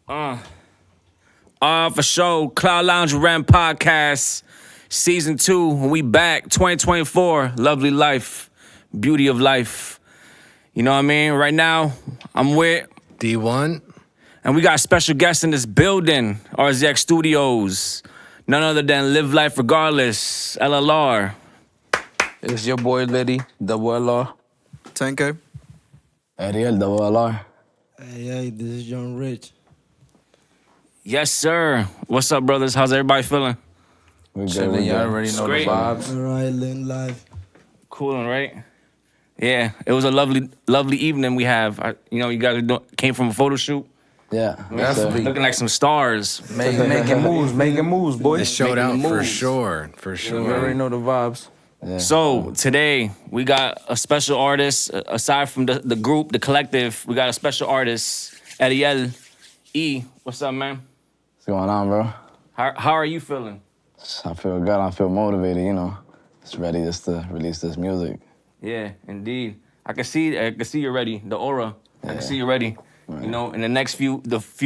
For sure. CloudLounGe ReMM podcast, season 2. We back, 2024. Lovely life, beauty of life. You know what I mean? Right now, I'm with D1. and we got a special guest in this building, RZX Studios. None other than Live Life Regardless, LLR. It's your boy Lityy, double LR. Tanker. Eriel, double LR. Hey, this is YovngRich. Yes, sir. What's up, brothers? How's everybody feeling? We good, Chilling, we you good. already know Great. the vibes. All right, living life. Cooling, right? Yeah, it was a lovely evening we have. You guys came from a photo shoot. Yeah, definitely. Looking like some stars. Making moves, boys. It showed Making out for moves. sure, You already know the vibes. Yeah. So today we got a special artist. Aside from the group, the collective, we got a special artist, Eriel E. What's up, man? What's going on, bro? How are you feeling? I feel good. I feel motivated, Just ready just to release this music. Yeah, indeed. I can see you're ready. The aura. I can see you're ready. Right. In the next few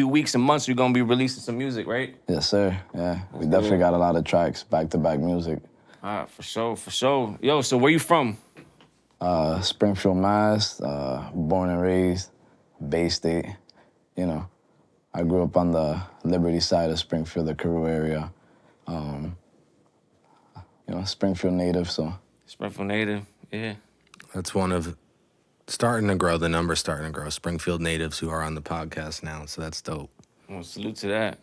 weeks and months, you're gonna be releasing some music, right? Yes, sir. Yeah, we definitely got a lot of tracks, back-to-back music. For sure. Yo, so where you from? Springfield, Mass, born and raised, Bay State. I grew up on the Liberty side of Springfield, the Carew area. Springfield native, so. Springfield native, yeah. That's one of the numbers starting to grow. Springfield natives who are on the podcast now, so that's dope. Well, salute to that.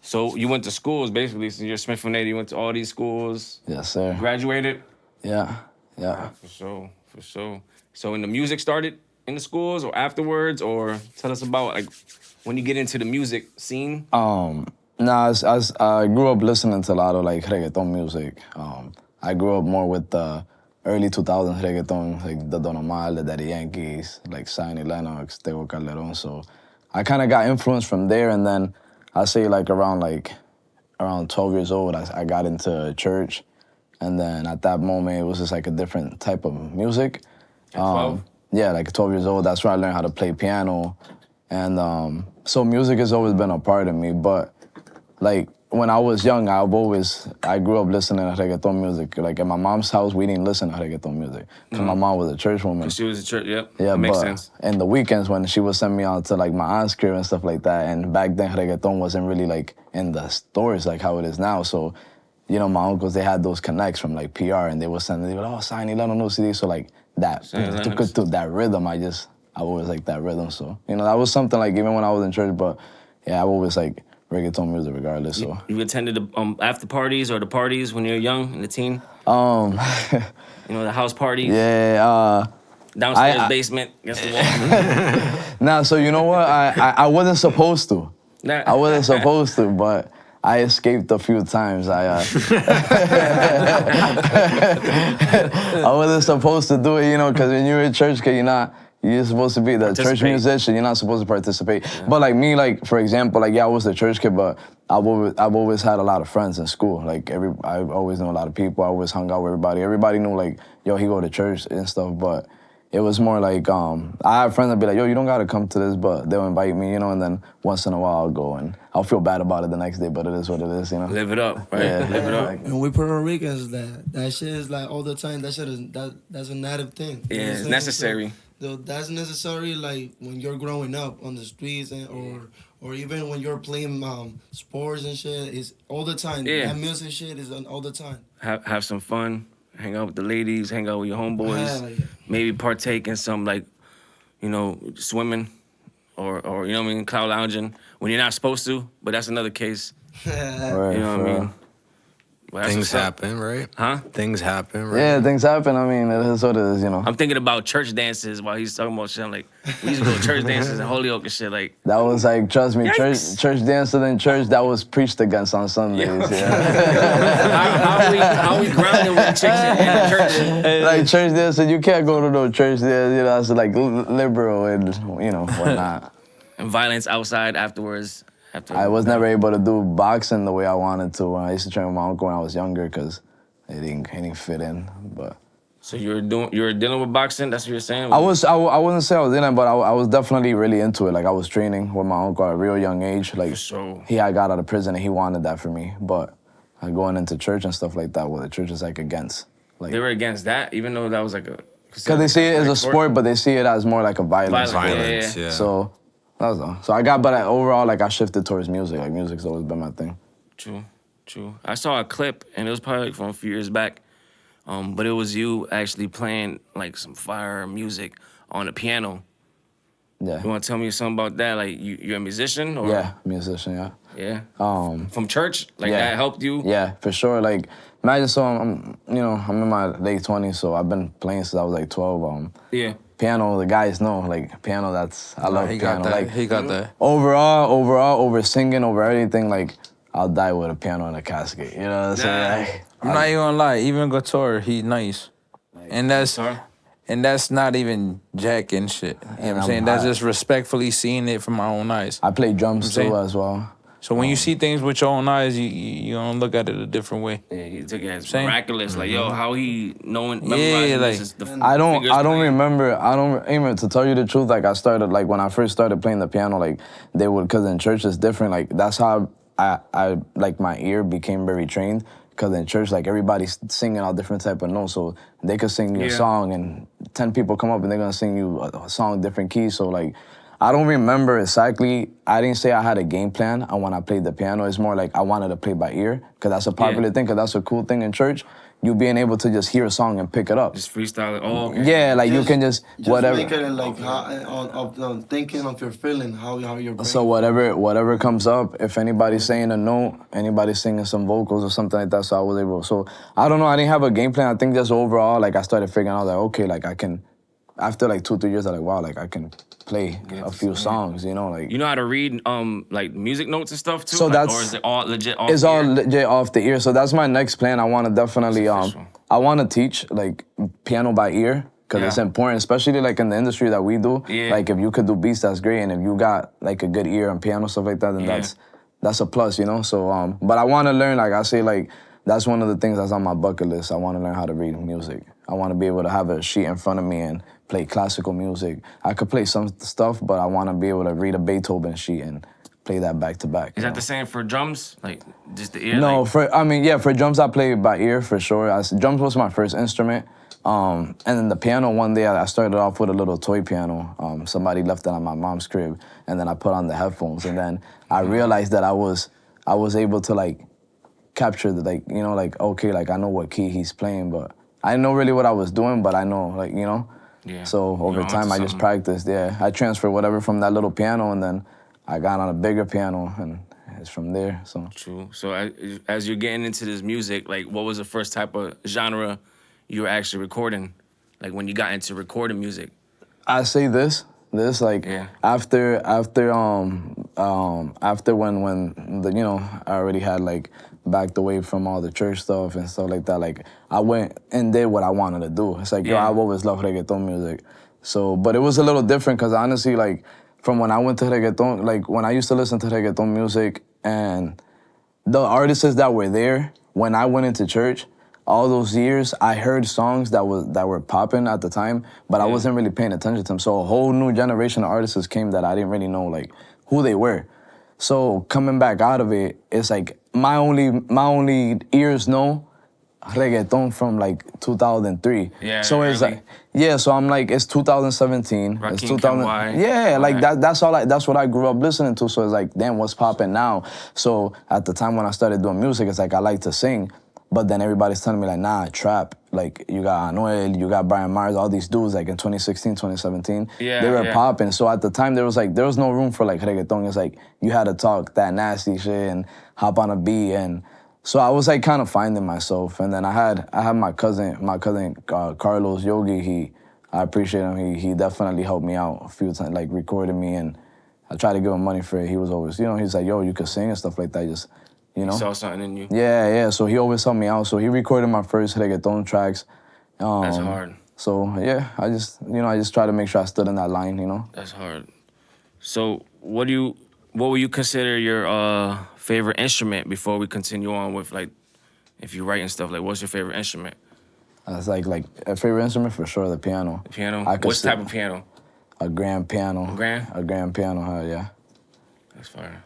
So you went to schools, basically. So you're Springfield native. You went to all these schools. Yes, sir. Graduated. Yeah. For sure. So when the music started in the schools or afterwards, or tell us about like when you get into the music scene. I grew up listening to a lot of like reggaeton music. I grew up more with the early 2000s reggaeton, like the Don Omar, the Daddy Yankees, like Sonny Lennox, Tego Calderon. So I kind of got influenced from there, and then I say around 12 years old, I got into church, and then at that moment it was just like a different type of music. At 12? Yeah, like 12 years old. That's where I learned how to play piano, and so music has always been a part of me. But like when I was young, I grew up listening to reggaeton music. Like at my mom's house, we didn't listen to reggaeton music because my mom was a church woman. She was a church, yep. Yeah, that makes but sense. in the weekends when she would send me out to like my aunt's crib and stuff like that, and back then reggaeton wasn't really like in the stores like how it is now. So, my uncles, they had those connects from like PR, and they would send, Sonny, let them know CD. So like that rhythm, I always like that rhythm. So, that was something like even when I was in church, but yeah, I always like reggaeton music regardless. So you attended the after parties or the parties when you were young and a teen? The house parties? Yeah, downstairs basement against the wall. Nah, so you know what? I wasn't supposed to. I wasn't supposed to, but I escaped a few times. I wasn't supposed to do it, because when you're in church, you're supposed to be the church musician. You're not supposed to participate. Yeah. But like me, for example, I was the church kid, but I've always had a lot of friends in school. Like I always knew a lot of people. I always hung out with everybody. Everybody knew he go to church and stuff. But it was more like I have friends that be like, yo, you don't gotta come to this, but they'll invite me, and then once in a while I'll go and I'll feel bad about it the next day, but it is what it is, Live it up, right? Yeah, live it up. And we Puerto Ricans, that shit is like all the time. That shit is that's a native thing. Yeah, it's necessary. So that's necessary, like when you're growing up on the streets, or even when you're playing sports and shit. It's all the time. Yeah. That music shit is all the time. Have some fun. Hang out with the ladies. Hang out with your homeboys. Yeah. Maybe partake in some swimming, or CloudLounging when you're not supposed to. But that's another case. Right, you know what I mean? Well, things happen, right? Huh? Things happen, right? Yeah, things happen. I mean, it is what it is, I'm thinking about church dances while he's talking about shit. I'm like, we used to go to church dances in Holyoke and shit. Like that was like, trust me, yikes. church dances in church, that was preached against on Sundays. Yeah. how we grounding with chicks in the church? Like church dances, you can't go to no church dance. That's like liberal and whatnot. And violence outside afterwards. I was never able to do boxing the way I wanted to. I used to train with my uncle when I was younger because it didn't fit in. But So you were dealing with boxing. That's what you're saying. I wouldn't say I was in it, but I was definitely really into it. Like I was training with my uncle at a real young age. Like For sure. he had got out of prison and he wanted that for me. But going into church and stuff like that, well, the church is like against. Like They were against that, even though that was like a. because they see it as a sport, but they see it as more like a violence. Violence, yeah. So that was all. So overall, like I shifted towards music. Like music's always been my thing. True. I saw a clip, and it was probably like from a few years back, but it was you actually playing like some fire music on the piano. Yeah. You want to tell me something about that? Like you're a musician, or Yeah, musician. Yeah. yeah, from church, like Yeah. that helped you. Yeah, for sure. Like imagine, so I'm in my late 20s, so I've been playing since I was like 12. Yeah. Piano, the guys know, like piano. I love he piano. got that. Like He got that. overall, over singing, over everything. Like I'll die with a piano in a casket. You know what I'm saying? Like, I'm not even gonna lie, even guitar, he nice. And that's not even jack and shit. You know what I'm saying? That's just respectfully seeing it from my own eyes. I play drums saying? too as well. So when you see things with your own eyes, you don't look at it a different way. Yeah, you took it as Same. miraculous. Like, yo, how he knowing, Yeah, memorizing like- this is the I don't playing. remember. I don't even, to tell you the truth. Like I started, like when I first started playing the piano, like they would, cause in church it's different. Like that's how I like my ear became very trained. Cause in church, like everybody's singing all different type of notes, so they could sing you a song, and 10 people come up and they're gonna sing you a song different keys. So like, I don't remember exactly. I didn't say I had a game plan on when I played the piano. It's more like I wanted to play by ear, cause that's a popular thing. Cause that's a cool thing in church. You being able to just hear a song and pick it up. Just freestyle it. Oh, okay. Yeah, like you can just whatever. Make it like on thinking of your feeling, how your brain. So whatever comes up, if anybody's saying a note, anybody's singing some vocals or something like that, so I was able. So I don't know, I didn't have a game plan. I think just overall, like I started figuring out that okay, like I can. After like 2-3 years, I'm like, wow, like I can play a few songs, you know, like. You know how to read like music notes and stuff too? So Like, that's- or is it all legit off It's the all ear? legit off the ear. So that's my next plan. I want to definitely That's official. I want to teach like piano by ear because it's Yeah. important, especially like in the industry that we do. Yeah. Like if you could do beats, that's great, and if you got like a good ear on piano stuff like that, then Yeah. that's a plus, you know. So but I want to learn. Like I say, like that's one of the things that's on my bucket list. I want to learn how to read music. I want to be able to have a sheet in front of me and play classical music. I could play some stuff, but I want to be able to read a Beethoven sheet and play that back to back. Is you that know? the same for drums? Like just the ear? No, like, for drums I play by ear for sure. Drums was my first instrument. And then the piano, one day I started off with a little toy piano. Somebody left it on my mom's crib, and then I put on the headphones, and then I realized that I was able to like capture the like, you know, like okay, like I know what key he's playing, but I didn't know really what I was doing, but I know, like, you know. Yeah. So over You're time onto I just something. practiced. Yeah, I transferred whatever from that little piano, and then I got on a bigger piano, and it's from there. So. True. So as you're getting into this music, like what was the first type of genre you were actually recording? Like when you got into recording music? I say this like Yeah. after when the, you know, I already had like backed away from all the church stuff and stuff like that. Like I went and did what I wanted to do. It's like, yo, Yeah. I've always loved reggaeton music. So, but it was a little different because honestly, like from when I went to reggaeton, like when I used to listen to reggaeton music and the artists that were there, when I went into church, all those years, I heard songs that were popping at the time, but I wasn't really paying attention to them. So a whole new generation of artists came that I didn't really know like who they were. So coming back out of it, it's like my only ears know reggaeton from like 2003. Yeah, So it's early. like, yeah. So I'm like, it's 2017. It's Rakim, 2000. Ken Yeah, all like that. that's what I grew up listening to. So it's like, damn, what's popping now? So at the time when I started doing music, it's like I like to sing, but then everybody's telling me like, nah, trap. Like you got Anuel, you got Brian Myers, all these dudes like in 2016, 2017, Yeah, they were yeah. popping. So at the time there was no room for like reggaeton. It's like you had to talk that nasty shit and hop on a beat, and so I was like kind of finding myself. And then I had my cousin Carlos Yogi. I appreciate him. He definitely helped me out a few times, like recorded me, and I tried to give him money for it. He was always, you know, he's like, yo, you could sing and stuff like that. Just, you know. Saw something in you. Yeah. So he always helped me out. So he recorded my first reggaeton tracks. That's hard. So yeah, I just try to make sure I stood in that line, you know. That's hard. So what would you consider your favorite instrument before we continue on with like if you write and stuff? Like what's your favorite instrument? That's like a favorite instrument for sure. The piano. The piano. I could What sit- type of piano? A grand piano. A grand? A grand piano. Yeah. That's fire.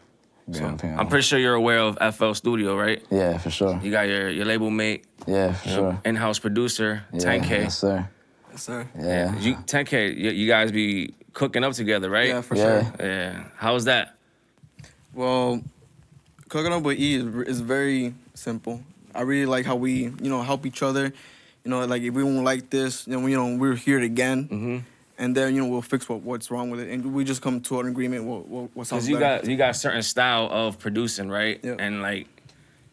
Grand piano. I'm pretty sure you're aware of FL Studio, right? Yeah, for sure. You got your label mate, Yeah, for sure. in-house producer, Yeah, 10K. Yes, sir. Yes, sir. Yeah. 10K, you guys be cooking up together, right? Yeah, for Yeah. sure. Yeah. How's that? Well, cooking up with E is very simple. I really like how we, help each other. Like if we don't like this, then we're here again. Mm-hmm. And then, we'll fix what's wrong with it. And we just come to an agreement what sounds Because better. you got a certain style of producing, right? Yeah. And like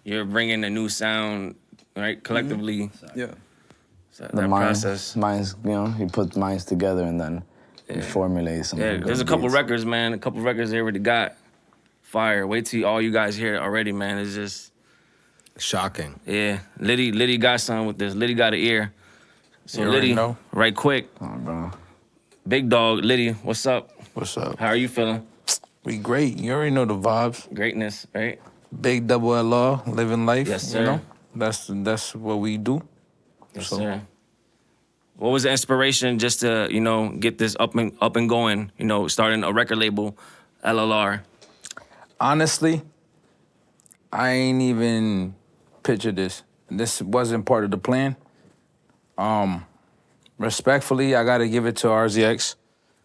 you're bringing a new sound, right? Collectively, Yeah. so The that minds, process. you put minds together and then you formulate something. Yeah, there's a couple records, man. A couple records they already got. Fire. Wait till all you guys hear it already, man. It's just Shocking. yeah. Lityy got something with this. Lityy got an ear. So You already Lityy, know. right quick. Oh, bro. Big dog, Lityy, what's up? What's up? How are you feeling? We great. You already know the vibes. Greatness, right? Big double LR, living life. Yes, sir. You know, that's what we do. Yes, So- sir. What was the inspiration just to, get this up and going, starting a record label, LLR? Honestly, I ain't even pictured this. This wasn't part of the plan. Respectfully, I gotta give it to RZX,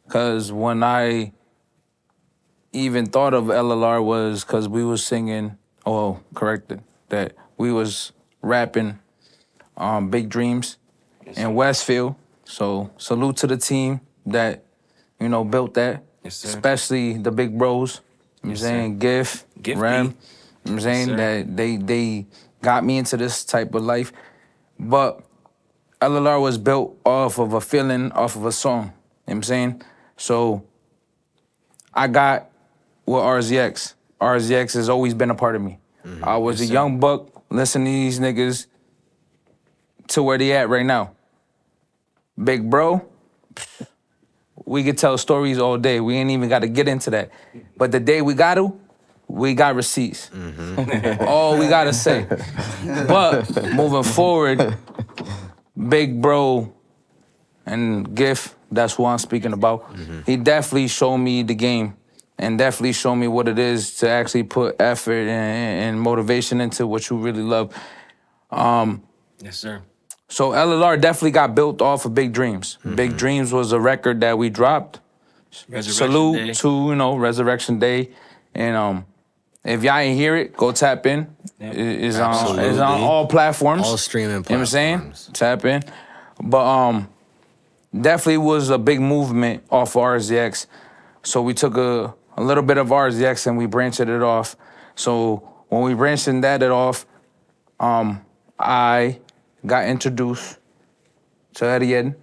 cause when I even thought of LLR was cause we was singing. Oh, corrected that we was rapping, Big Dreams in Westfield. So salute to the team that built that, Yes, sir. especially the big bros. You know what I'm Yes, saying Giff, Giff Rem. beat. You know what I'm saying sir. that they got me into this type of life, but LLR was built off of a feeling, off of a song. You know what I'm saying? So I got with RZX. RZX has always been a part of me. I was Yes, a sir. young buck listening to these niggas to where they at right now. Big bro, we could tell stories all day. We ain't even got to get into that. But the day we got receipts. All we got to say. But moving forward, Big Bro and Giff, that's who I'm speaking about. He definitely showed me the game and definitely showed me what it is to actually put effort and motivation into what you really love. Yes, sir. So LLR definitely got built off of Big Dreams. Big Dreams was a record that we dropped. ReZerXtion Salute Day. to, ReZerXtion Day. And if y'all ain't hear it, go tap in. Yep. It's Absolutely. on all platforms. All streaming You know what I'm saying? platforms. Tap in. But definitely was a big movement off of RZX. So we took a little bit of RZX and we branched it off. So when we branched that off, I got introduced to Eriel,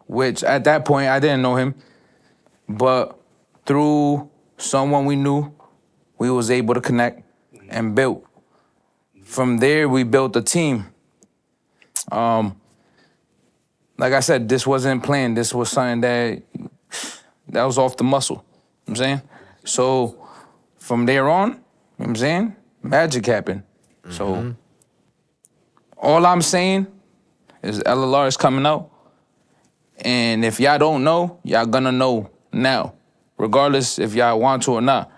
which at that point I didn't know him, but through someone we knew, we was able to connect and build. From there, we built a team. Like I said, this wasn't planned. This was something that was off the muscle. You know what I'm saying? So from there on, you know what I'm saying, magic happened. So all I'm saying is LLR is coming out. And if y'all don't know, y'all gonna know now, regardless if y'all want to or not.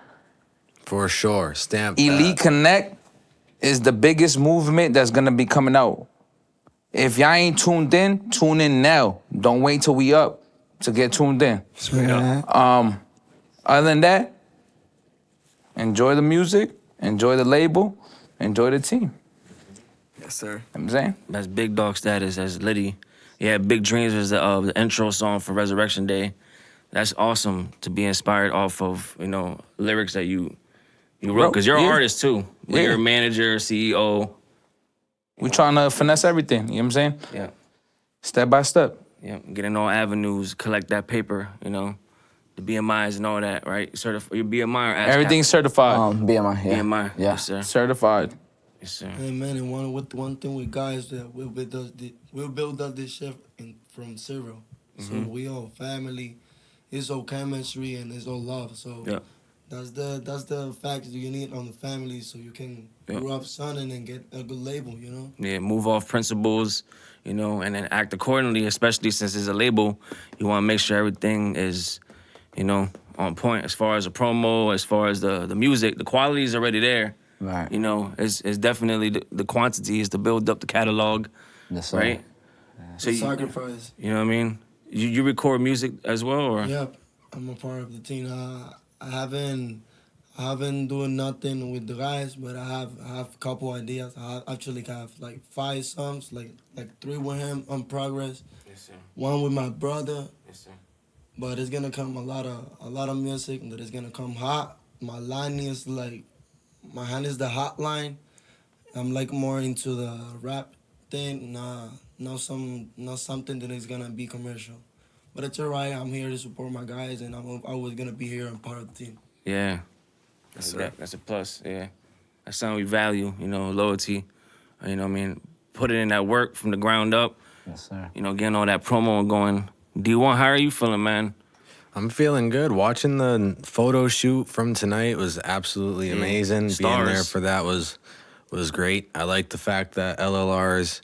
For sure. Stamp Elite that. Connect is the biggest movement that's gonna be coming out. If y'all ain't tuned in, tune in now. Don't wait till we up to get tuned in. Other than that, enjoy the music, enjoy the label, enjoy the team. Yes, sir. You know what I'm saying? That's big dog status. That's Lityy. Yeah, Big Dreams was the intro song for ReZerXtion Day. That's awesome to be inspired off of, lyrics that you wrote. Because you're an Yeah. artist too. Yeah. You're a manager, CEO. We trying to finesse everything, you know what I'm saying? Yeah. Step by step. Yeah. Get in all avenues, collect that paper, the BMIs and all that, right? Your BMI or ASCAP? Everything's certified. BMI, yeah. BMI. Yeah. Yes, sir. Certified. Yes, sir. Hey man, and one thing with guys that we'll build up this shit from zero. So we all family. It's all chemistry and it's all love. So Yeah. That's the fact you need on the family so you can grow up son and then get a good label, you know? Yeah, move off principles, you know, and then act accordingly, especially since it's a label. You want to make sure everything is, you know, on point as far as the promo, as far as the music. The quality is already there. Right. You know, it's definitely the quantity is to build up the catalog, Yes, sir. right? So Sacrifice. you know what I mean? You record music as well, or? Yep, I'm a part of the team. I haven't doing nothing with the guys, but I have a couple ideas. I actually have like 5 songs, like 3 with him on progress, Yes, sir. 1 with my brother. Yes, sir. But it's gonna come a lot of music that is gonna come hot. My line is like, my hand is the hot line. I'm like more into the rap thing, not something that is gonna be commercial. But it's alright. I'm here to support my guys, and I'm always gonna be here and part of the team. Yeah. That's a plus, yeah. That's something we value, you know, loyalty. You know what I mean? Put it in that work from the ground up. Yes, sir. You know, getting all that promo and going. D1, how are you feeling, man? I'm feeling good. Watching the photo shoot from tonight was absolutely amazing. Stars. Being there for that was great. I like the fact that LLR's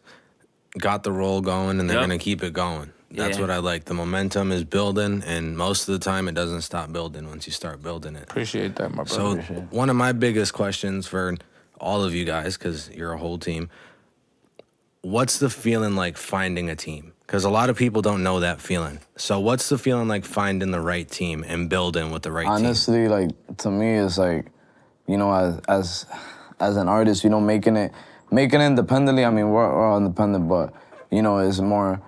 got the roll going and they're Yep. gonna keep it going. That's Yeah. what I like. The momentum is building, and most of the time it doesn't stop building once you start building it. Appreciate that, my So brother. one of my biggest questions for all of you guys, because you're a whole team, what's the feeling like finding a team? Because a lot of people don't know that feeling. So what's the feeling like finding the right team and building with the right team? Honestly, like, to me, it's like, you know, as an artist, you know, making it independently. I mean, we're all independent, but you know, it's more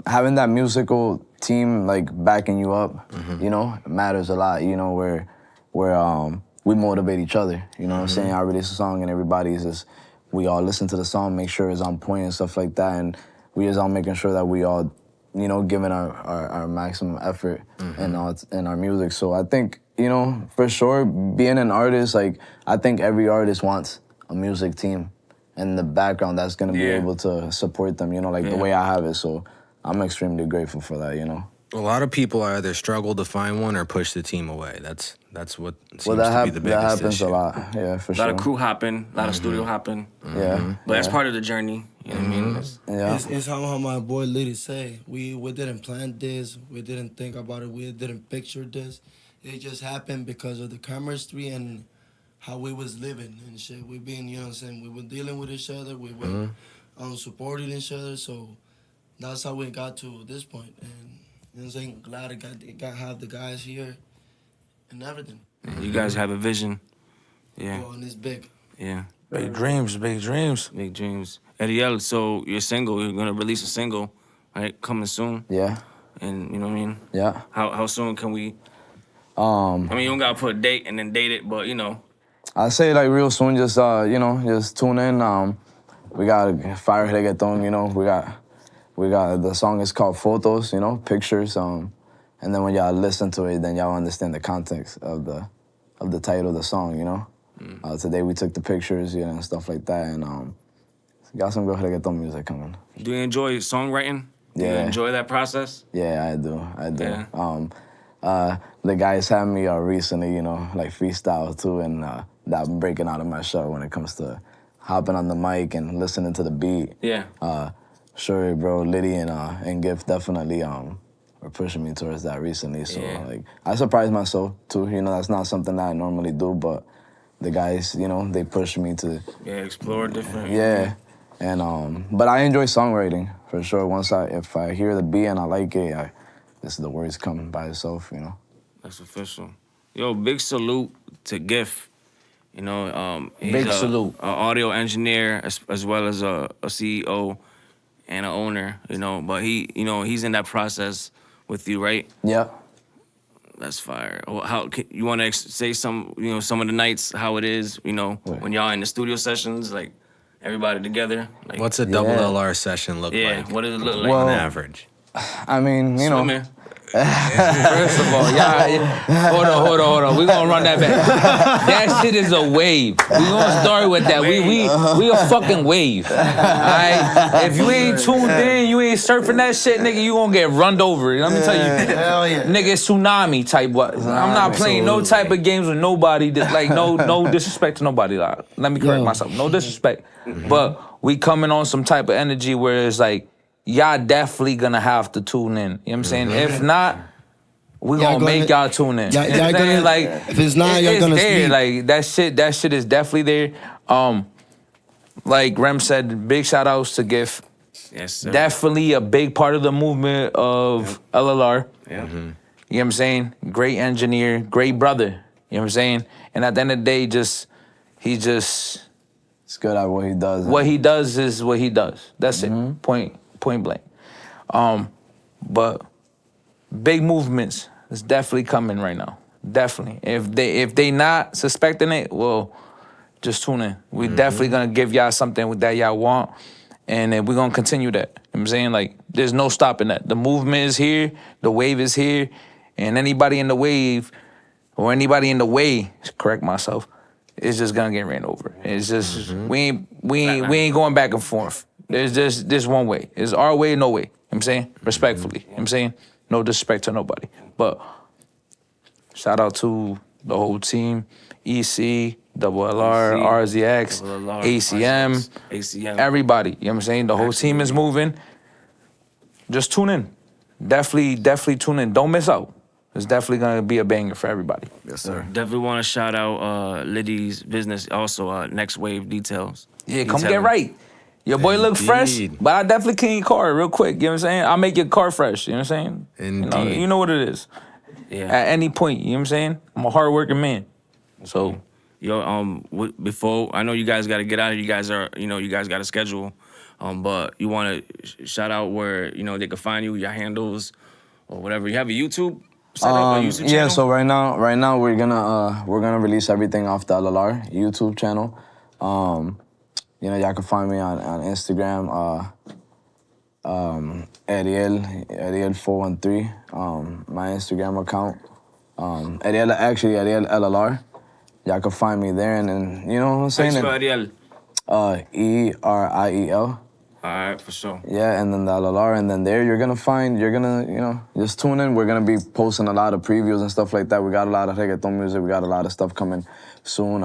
having that musical team like backing you up. You know, it matters a lot. You know, where we motivate each other. You know what I'm saying? I release a song and everybody's just, we all listen to the song, make sure it's on point and stuff like that, and we just all making sure that we all, you know, giving our maximum effort in our music. So I think, you know, for sure, being an artist, like, I think every artist wants a music team in the background that's gonna be able to support them, you know, like the way I have it. So I'm extremely grateful for that, you know. A lot of people either struggle to find one or push the team away. That's what seems Well, to be the biggest that happens issue. a lot, yeah, for A sure. lot of crew hopping, a lot of studio hopping. Yeah. But that's part of the journey. You know what I mean? Yeah. It's how my boy Lityy say. We didn't plan this. We didn't think about it. We didn't picture this. It just happened because of the chemistry and how we was living and shit. We been, you know what I'm saying, we were dealing with each other. We were supporting each other. So that's how we got to this point. And you know what I'm saying, glad it got have the guys here and everything. You guys have a vision. Yeah, Oh, and it's big. yeah. Big dreams, big dreams. Big dreams. Eriel, so you're single. You're gonna release a single, right? Coming soon. Yeah. And you know what I mean? Yeah. How soon can we? I mean, you don't gotta put a date and then date it, but you know. I say like real soon, just you know, just tune in. We got Fire Reggaeton, you know, we got the song is called Fotos, you know, pictures. And then when y'all listen to it, then y'all understand the context of the title of the song, you know. Today we took the pictures, you know, and stuff like that, and got some good reggaeton music coming. Do you enjoy songwriting? Do you Yeah. enjoy that process? Yeah, I do. Yeah. The guys had me recently, you know, like freestyle too, and that breaking out of my shell when it comes to hopping on the mic and listening to the beat. Yeah. Sure, bro, Lityy and Gift definitely were pushing me towards that recently. So like, I surprised myself too. You know, that's not something that I normally do, but the guys, you know, they pushed me to. Yeah, explore different. Yeah, and but I enjoy songwriting for sure. If I hear the beat and I like it, the words come by itself, you know. That's official. Yo, big salute to Giff. You know, he's Big salute. An audio engineer as well as a CEO and an owner. You know, but he's in that process with you, right? Yeah. That's fire. How you want to say some of the nights how it is? You know, when y'all in the studio sessions, like everybody together. Like, What's a double LR session look like? What does it look like? Well, on average? I mean, you know, Swimming. First of all, y'all, hold on. We gonna run that back. That shit is a wave. We gonna start with that. We a fucking wave. All right. If you ain't tuned in, you ain't surfing that shit, nigga, you gonna get runned over. Let me tell you, Hell yeah. nigga, tsunami type. What? I'm not playing no type of games with nobody. Like no disrespect to nobody. Like, let me correct myself. No disrespect, but we coming on some type of energy where it's like, y'all definitely gonna have to tune in. You know what I'm saying? If not, we gonna make y'all tune in. Y'all You know what I'm saying? gonna, Like, if it's not, y'all it's gonna there. sleep. Like that shit is definitely there. Like Rem said, big shout outs to Giff. Yes, sir. Definitely a big part of the movement of LLR. Yeah. You know what I'm saying? Great engineer, great brother. You know what I'm saying? And at the end of the day, he's just It's good at what he does. what he does is what he does. That's it. Point blank. But big movements is definitely coming right now. Definitely. If they not suspecting it, well, just tune in. We definitely gonna give y'all something that y'all want, and then we're gonna continue that. You know what I'm saying? Like, there's no stopping that. The movement is here, the wave is here, and anybody in the wave or anybody in the way, correct myself, is just gonna get ran over. It's just we ain't going back and forth. There's just this one way. It's our way, no way. You know what I'm saying? Respectfully. You know what I'm saying? No disrespect to nobody. But shout out to the whole team, EC, Double LR, RZX, LLR, ACM, ACM. everybody. You know what I'm saying? The whole team is moving. Just tune in. Definitely tune in. Don't miss out. It's definitely gonna be a banger for everybody. Yes, sir. Definitely want to shout out Lityy's business, also Next Wave Details. Yeah, come Detailing. get right. Your boy look fresh, Indeed. but I definitely clean your car real quick. You know what I'm saying? I'll make your car fresh. You know what I'm saying? Indeed. You know what it is. Yeah. At any point, you know what I'm saying? I'm a hardworking man. So, Yo, before I know you guys got to get out of. You guys got a schedule. But you want to shout out where they can find you, your handles, or whatever. You have a YouTube set up, a YouTube channel? Yeah, so right now we're gonna release everything off the LLR YouTube channel. Y'all can find me on Instagram, Eriel413, my Instagram account. Eriel LLR. Y'all can find me there, and then you know what I'm saying. How you spell Eriel? ERIEL. All right, for sure. Yeah, and then the LLR, and then there you're gonna just tune in. We're gonna be posting a lot of previews and stuff like that. We got a lot of reggaeton music. We got a lot of stuff coming soon.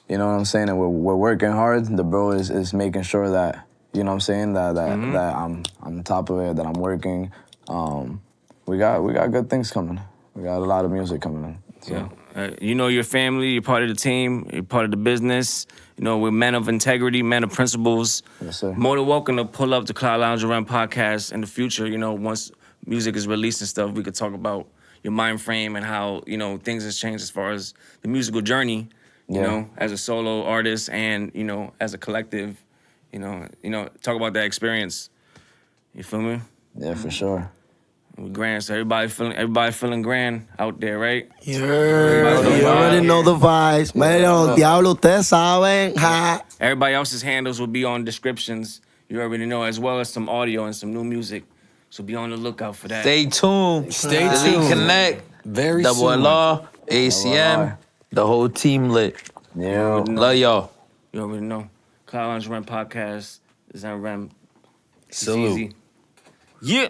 You know what I'm saying? And we're working hard. The bro is making sure that, you know what I'm saying, that I'm on top of it, that I'm working. We got good things coming. We got a lot of music coming in. So. Yeah. You know your family, you're part of the team, you're part of the business. We're men of integrity, men of principles. Yes, sir. More than welcome to pull up the CloudLounGe ReMM podcast in the future. Once music is released and stuff, we could talk about your mind frame and how, things has changed as far as the musical journey, as a solo artist and, as a collective, talk about that experience. You feel me? Yeah, for sure. We grand, so everybody feeling grand out there, right? You already know the vibes. Medio diablo, ustedes saben. Ha. Everybody else's handles will be on descriptions. You already know, as well as some audio and some new music. So be on the lookout for that. stay tuned. Stay Elite tuned. Connect, Very Double soon. LR, ACM, the whole team lit. Yeah. Love y'all. You already know. CloudLounGe ReMM podcast, Xen ReMM. It's Salute. easy. Yeah.